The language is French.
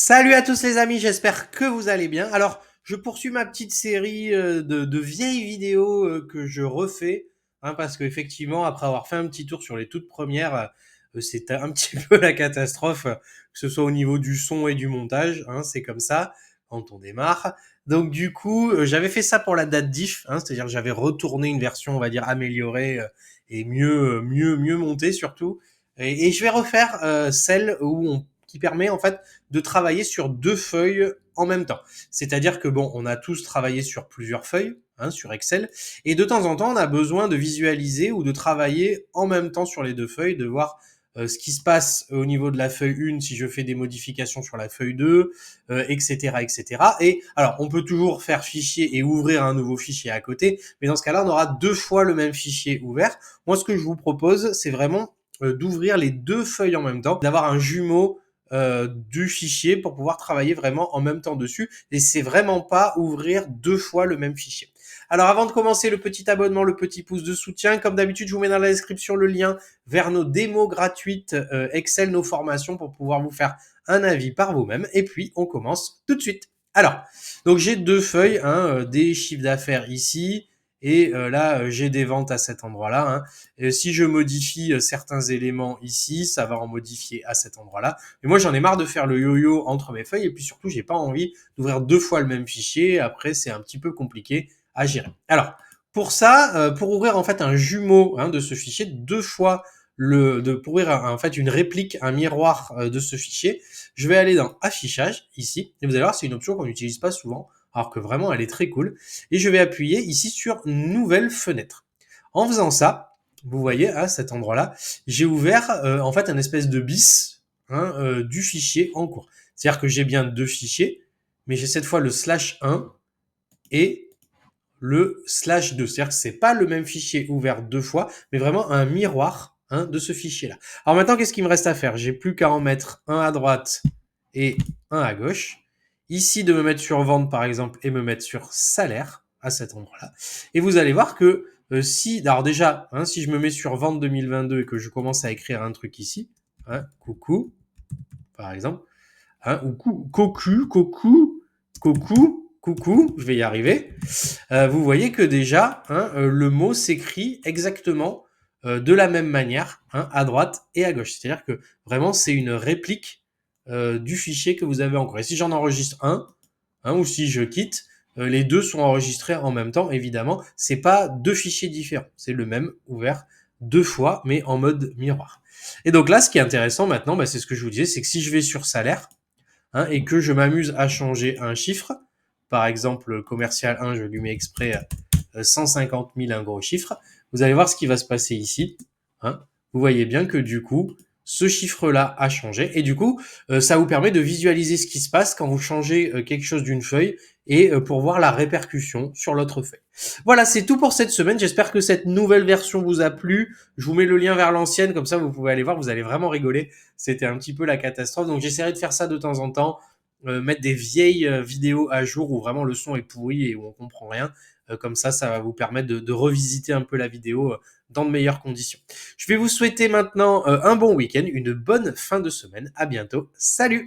Salut à tous les amis, j'espère que vous allez bien. Alors, je poursuis ma petite série de vieilles vidéos que je refais, parce qu'effectivement, après avoir fait un petit tour sur les toutes premières, c'était un petit peu la catastrophe, que ce soit au niveau du son et du montage, c'est comme ça quand on démarre. Donc du coup, j'avais fait ça pour la date diff, c'est-à-dire que j'avais retourné une version, on va dire, améliorée et mieux montée surtout. Et je vais refaire celle qui permet en fait de travailler sur deux feuilles en même temps. C'est-à-dire que bon, on a tous travaillé sur plusieurs feuilles, sur Excel, et de temps en temps, on a besoin de visualiser ou de travailler en même temps sur les deux feuilles, de voir ce qui se passe au niveau de la feuille 1 si je fais des modifications sur la feuille 2, etc., etc. Et alors, on peut toujours faire fichier et ouvrir un nouveau fichier à côté, mais dans ce cas-là, on aura deux fois le même fichier ouvert. Moi, ce que je vous propose, c'est vraiment d'ouvrir les deux feuilles en même temps, d'avoir un jumeau du fichier pour pouvoir travailler vraiment en même temps dessus. Et c'est vraiment pas ouvrir deux fois le même fichier. Alors avant de commencer, le petit abonnement, le petit pouce de soutien. Comme d'habitude, je vous mets dans la description le lien vers nos démos gratuites Excel, nos formations pour pouvoir vous faire un avis par vous-même. Et puis, on commence tout de suite. Alors, donc j'ai deux feuilles, des chiffres d'affaires ici, et là, j'ai des ventes à cet endroit-là. Et si je modifie certains éléments ici, ça va en modifier à cet endroit-là. Et moi, j'en ai marre de faire le yo-yo entre mes feuilles. Et puis surtout, j'ai pas envie d'ouvrir deux fois le même fichier. Après, c'est un petit peu compliqué à gérer. Alors, pour ça, pour ouvrir en fait un jumeau de ce fichier, deux fois pour ouvrir en fait une réplique, un miroir de ce fichier, je vais aller dans Affichage ici. Et vous allez voir, c'est une option qu'on n'utilise pas souvent, alors que vraiment, elle est très cool. Et je vais appuyer ici sur Nouvelle fenêtre. En faisant ça, vous voyez à cet endroit-là, j'ai ouvert en fait un espèce de bis du fichier en cours. C'est-à-dire que j'ai bien deux fichiers, mais j'ai cette fois le /1 et le /2. C'est-à-dire que c'est pas le même fichier ouvert deux fois, mais vraiment un miroir de ce fichier-là. Alors maintenant, qu'est-ce qu'il me reste à faire? J'ai plus qu'à en mettre un à droite et un à gauche. Ici, de me mettre sur vente, par exemple, et me mettre sur salaire, à cet endroit-là. Et vous allez voir que alors déjà, si je me mets sur vente 2022 et que je commence à écrire un truc ici, coucou, par exemple, ou coucou, je vais y arriver. Vous voyez que déjà, le mot s'écrit exactement de la même manière, à droite et à gauche. C'est-à-dire que vraiment, c'est une réplique du fichier que vous avez en cours. Et si j'en enregistre un, ou si je quitte, les deux sont enregistrés en même temps, évidemment. C'est pas deux fichiers différents, c'est le même ouvert deux fois, mais en mode miroir. Et donc là, ce qui est intéressant maintenant, c'est ce que je vous disais, c'est que si je vais sur salaire, et que je m'amuse à changer un chiffre, par exemple commercial 1, je lui mets exprès 150 000, un gros chiffre, vous allez voir ce qui va se passer ici. Vous voyez bien que du coup, ce chiffre-là a changé. Et du coup, ça vous permet de visualiser ce qui se passe quand vous changez quelque chose d'une feuille et pour voir la répercussion sur l'autre feuille. Voilà, c'est tout pour cette semaine. J'espère que cette nouvelle version vous a plu. Je vous mets le lien vers l'ancienne, comme ça vous pouvez aller voir, vous allez vraiment rigoler. C'était un petit peu la catastrophe. Donc j'essaierai de faire ça de temps en temps, mettre des vieilles vidéos à jour où vraiment le son est pourri et où on comprend rien. Comme ça va vous permettre de revisiter un peu la vidéo dans de meilleures conditions. Je vais vous souhaiter maintenant un bon week-end, une bonne fin de semaine. À bientôt. Salut!